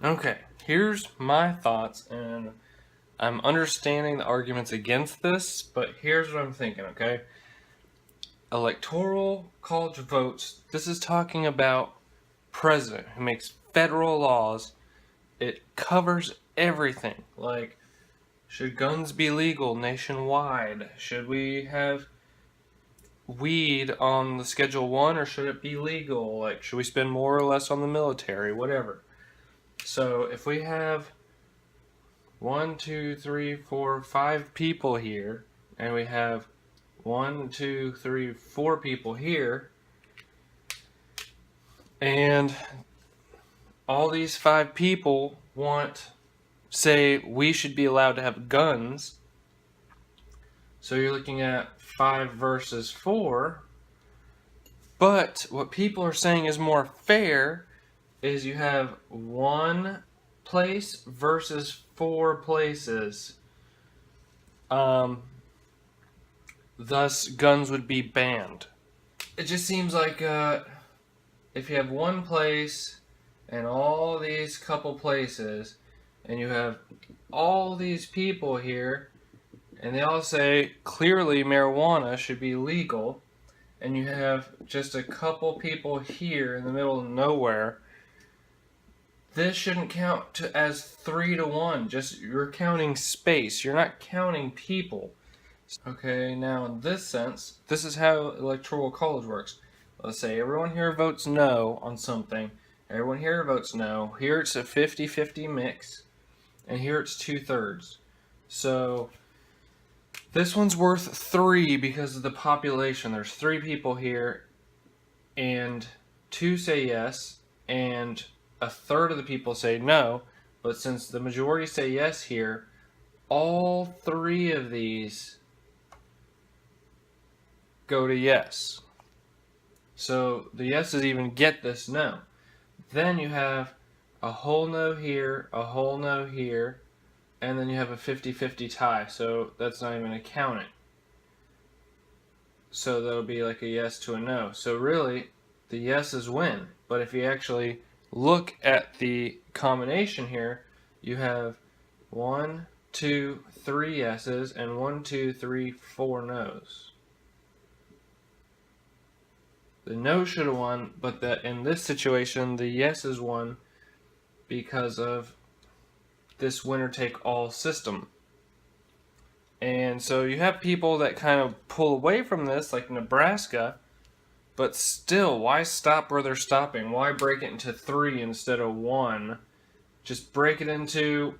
Okay, here's my thoughts, and I'm understanding the arguments against this, but here's what I'm thinking, okay? Electoral college votes, this is talking about president who makes federal laws. It covers everything. Like, should guns be legal nationwide? Should we have weed on the Schedule 1 or should it be legal? Like, should we spend more or less on the military? Whatever. So, if we have 1, 2, 3, 4, 5 people here, and we have 1, 2, 3, 4 people here, and all these 5 people say we should be allowed to have guns. So you're looking at 5 versus 4. But what people are saying is more fair is you have 1 place versus 4 places. Thus, guns would be banned. It just seems like if you have 1 place and all these couple places, and you have all these people here, and they all say clearly marijuana should be legal, and you have just a couple people here in the middle of nowhere, this shouldn't count as 3 to 1. Just you're counting space. You're not counting people. Okay, now in this sense, this is how electoral college works. Let's say everyone here votes no on something. Everyone here votes no. Here it's a 50-50 mix. And here it's 2/3. So this one's worth 3 because of the population. There's 3 people here, and 2 say yes, and 1/3 of the people say no. But since the majority say yes here, all 3 of these go to yes. So the yeses even get this no. Then you have a whole no here, a whole no here, and then you have a 50-50 tie, so that's not even accounting. So that'll be like a yes to a no. So really, the yeses win. But if you actually look at the combination here, you have 1, 2, 3 yeses, and 1, 2, 3, 4 no's. The no should have won, but in this situation, the yeses won because of this winner-take-all system. And so you have people that kind of pull away from this, like Nebraska, but still, why stop where they're stopping? Why break it into 3 instead of 1? Just break it into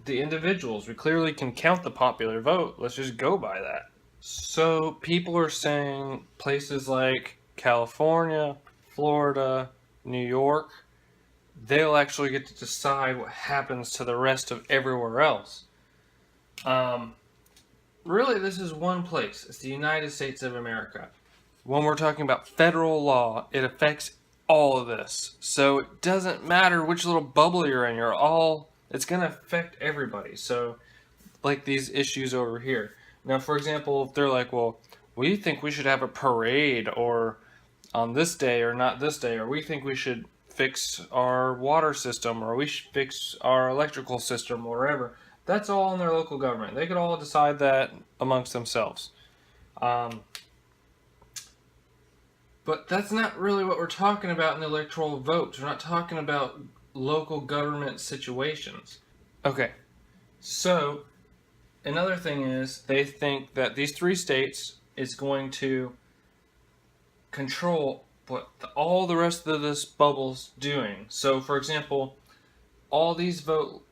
the individuals. We clearly can count the popular vote. Let's just go by that. So people are saying places like California, Florida, New York, they'll actually get to decide what happens to the rest of everywhere else. Really, this is one place. It's the United States of America. When we're talking about federal law, it affects all of this. So it doesn't matter which little bubble you're in. It's going to affect everybody. So, like these issues over here. Now, for example, if they're like, well, we think we should have a parade or on this day or not this day, or we think we should fix our water system, or we should fix our electrical system, or whatever. That's all in their local government. They could all decide that amongst themselves. But that's not really what we're talking about in the electoral vote. We're not talking about local government situations. Okay, so another thing is they think that these 3 states is going to control what all the rest of this bubble's doing. So, for example, all these vote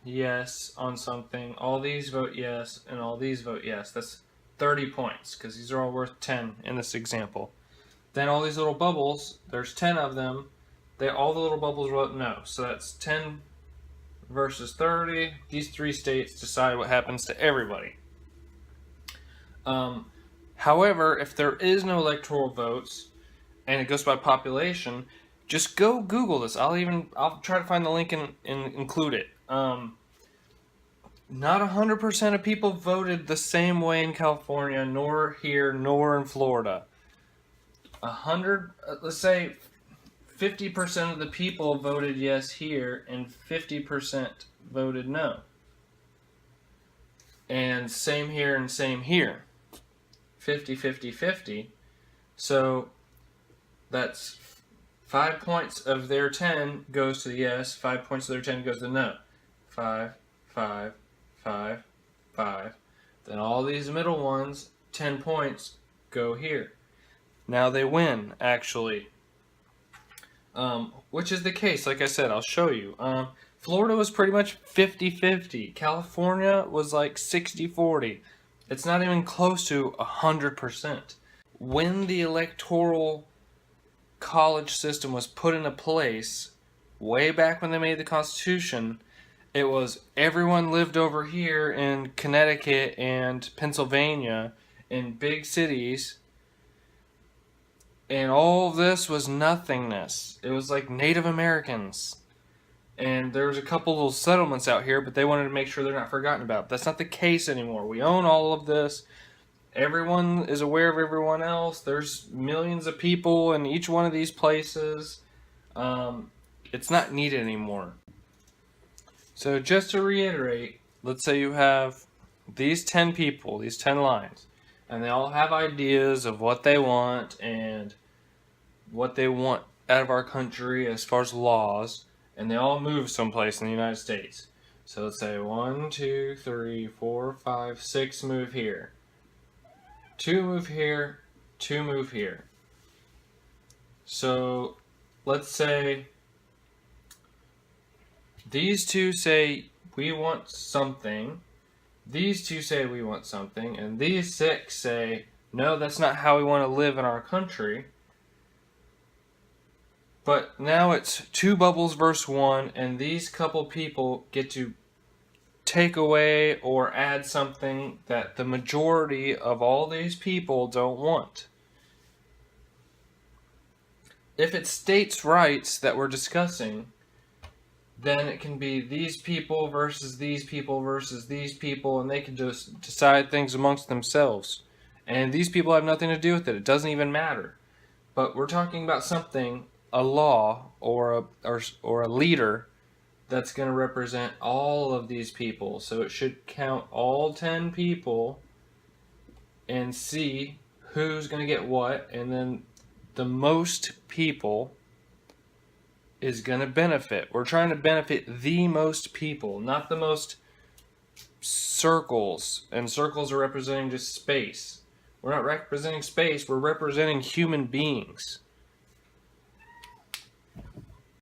yes on something, all these vote yes, and all these vote yes. That's 30 points, because these are all worth 10 in this example. Then all these little bubbles, there's 10 of them, all the little bubbles vote no. So that's 10 versus 30. These 3 states decide what happens to everybody. However, if there is no electoral votes and it goes by population, just go Google this. I'll try to find the link and include it. Not 100% of people voted the same way in California, nor here, nor in Florida. Let's say 50% of the people voted yes here, and 50% voted no. And same here and same here. 50, 50, 50. So that's 5 points of their 10 goes to the yes, 5 points of their 10 goes to the no. 5, 5, 5, 5. Then all these middle ones, 10 points, go here. Now they win, actually. Which is the case, like I said, I'll show you. Florida was pretty much 50-50. California was like 60-40. It's not even close to 100%. When the electoral college system was put into place, way back when they made the Constitution, it was everyone lived over here in Connecticut and Pennsylvania in big cities, and all of this was nothingness. It was like Native Americans. And there's a couple little settlements out here, but they wanted to make sure they're not forgotten about. That's not the case anymore. We own all of this. Everyone is aware of everyone else. There's millions of people in each one of these places. It's not needed anymore. So just to reiterate, let's say you have these 10 people, these 10 lines, and they all have ideas of what they want and what they want out of our country as far as laws, and they all move someplace in the United States. So let's say 1, 2, 3, 4, 5, 6 move here. 2 move here, 2 move here. So let's say these two say we want something, these two say we want something, and these 6 say no, that's not how we want to live in our country. But now it's 2 bubbles versus 1, and these couple people get to take away or add something that the majority of all these people don't want. If it's states' rights that we're discussing, then it can be these people versus these people versus these people, and they can just decide things amongst themselves. And these people have nothing to do with it. It doesn't even matter. But we're talking about something, a law or a leader that's going to represent all of these people. So it should count all 10 people and see who's going to get what, and then the most people is going to benefit. We're trying to benefit the most people, not the most circles. And circles are representing just space. We're not representing space, we're representing human beings.